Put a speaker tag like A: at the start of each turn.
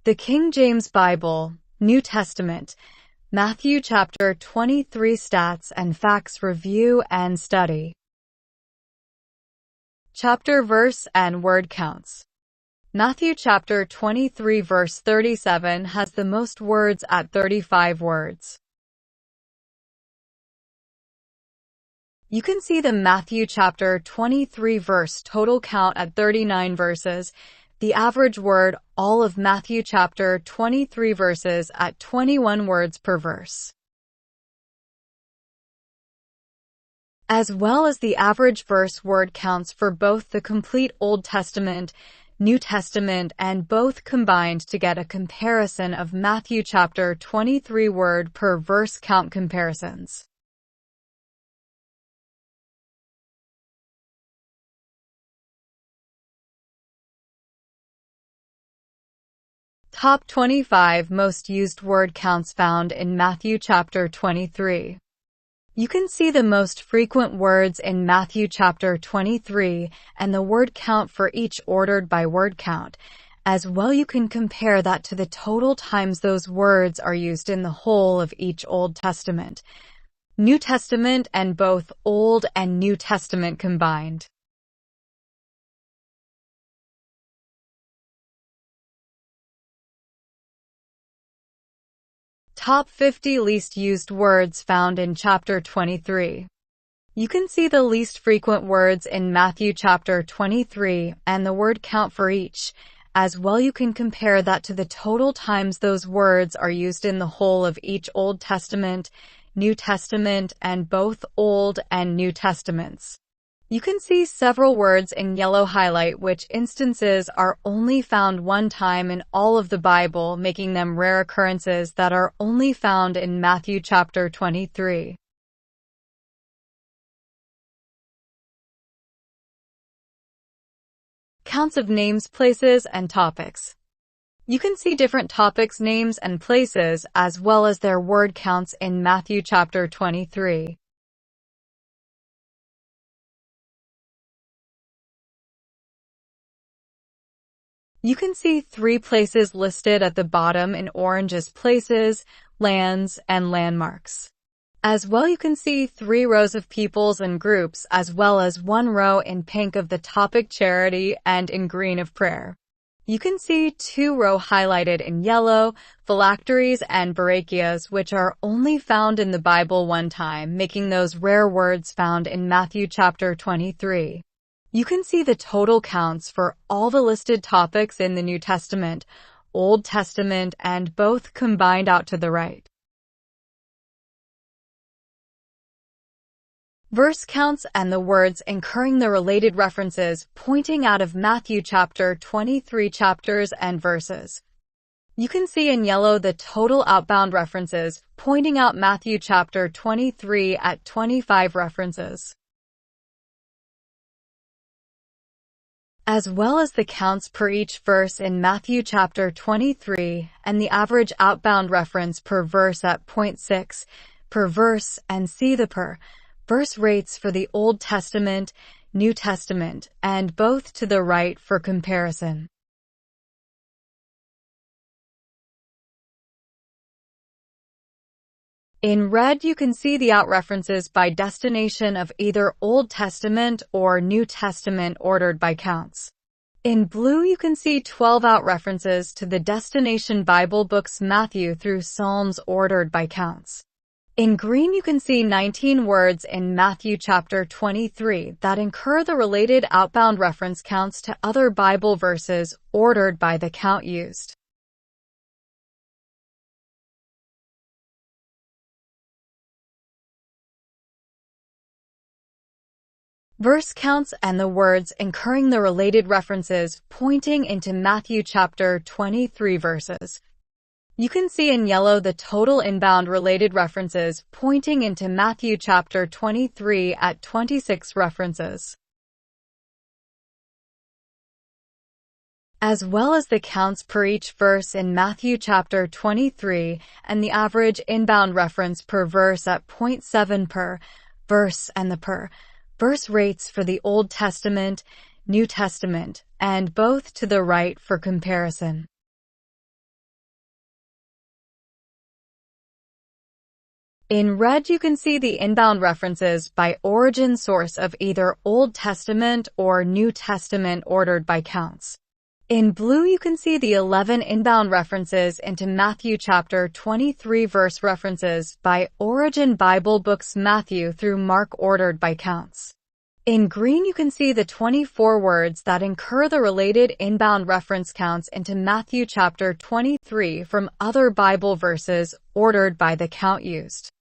A: The King James Bible, New Testament, Matthew chapter 23 Stats and Facts Review and Study. Chapter, verse, and word counts. Matthew chapter 23 verse 37 has the most words at 35 words. You can see the Matthew chapter 23 verse total count at 39 verses, the average word all of Matthew chapter 23 verses at 21 words per verse, as well as the average verse word counts for both the complete Old Testament, New Testament, and both combined to get a comparison of Matthew chapter 23 word per verse count comparisons. Top 25 most used word counts found in Matthew chapter 23. You can see the most frequent words in Matthew chapter 23 and the word count for each ordered by word count. As well, you can compare that to the total times those words are used in the whole of each Old Testament, New Testament, and both Old and New Testament combined. Top 50 least used words found in chapter 23. You can see the least frequent words in Matthew chapter 23 and the word count for each. As well, you can compare that to the total times those words are used in the whole of each Old Testament, New Testament, and both Old and New Testaments. You can see several words in yellow highlight which instances are only found one time in all of the Bible, making them rare occurrences that are only found in Matthew chapter 23. Counts of names, places, and topics. You can see different topics, names, and places, as well as their word counts in Matthew chapter 23. You can see 3 places listed at the bottom in orange as places, lands, and landmarks. As well, you can see 3 rows of peoples and groups, as well as 1 row in pink of the topic charity and in green of prayer. You can see 2 rows highlighted in yellow, phylacteries and Barachias, which are only found in the Bible one time, making those rare words found in Matthew chapter 23. You can see the total counts for all the listed topics in the New Testament, Old Testament, and both combined out to the right. Verse counts and the words incurring the related references pointing out of Matthew chapter 23 chapters and verses. You can see in yellow the total outbound references pointing out Matthew chapter 23 at 25 references, as well as the counts per each verse in Matthew chapter 23 and the average outbound reference per verse at 0.6 per verse, and see the per verse rates for the Old Testament, New Testament, and both to the right for comparison. In red, you can see the out references by destination of either Old Testament or New Testament ordered by counts. In blue, you can see 12 out references to the destination Bible books Matthew through Psalms ordered by counts. In green, you can see 19 words in Matthew chapter 23 that incur the related outbound reference counts to other Bible verses ordered by the count used. Verse counts and the words incurring the related references pointing into Matthew chapter 23 verses. You can see in yellow the total inbound related references pointing into Matthew chapter 23 at 26 references, as well as the counts per each verse in Matthew chapter 23 and the average inbound reference per verse at 0.7 per verse, and the per verse rates for the Old Testament, New Testament, and both to the right for comparison. In red, you can see the inbound references by origin source of either Old Testament or New Testament ordered by counts. In blue, you can see the 11 inbound references into Matthew chapter 23 verse references by origin Bible books Matthew through Mark ordered by counts. In green, you can see the 24 words that incur the related inbound reference counts into Matthew chapter 23 from other Bible verses ordered by the count used.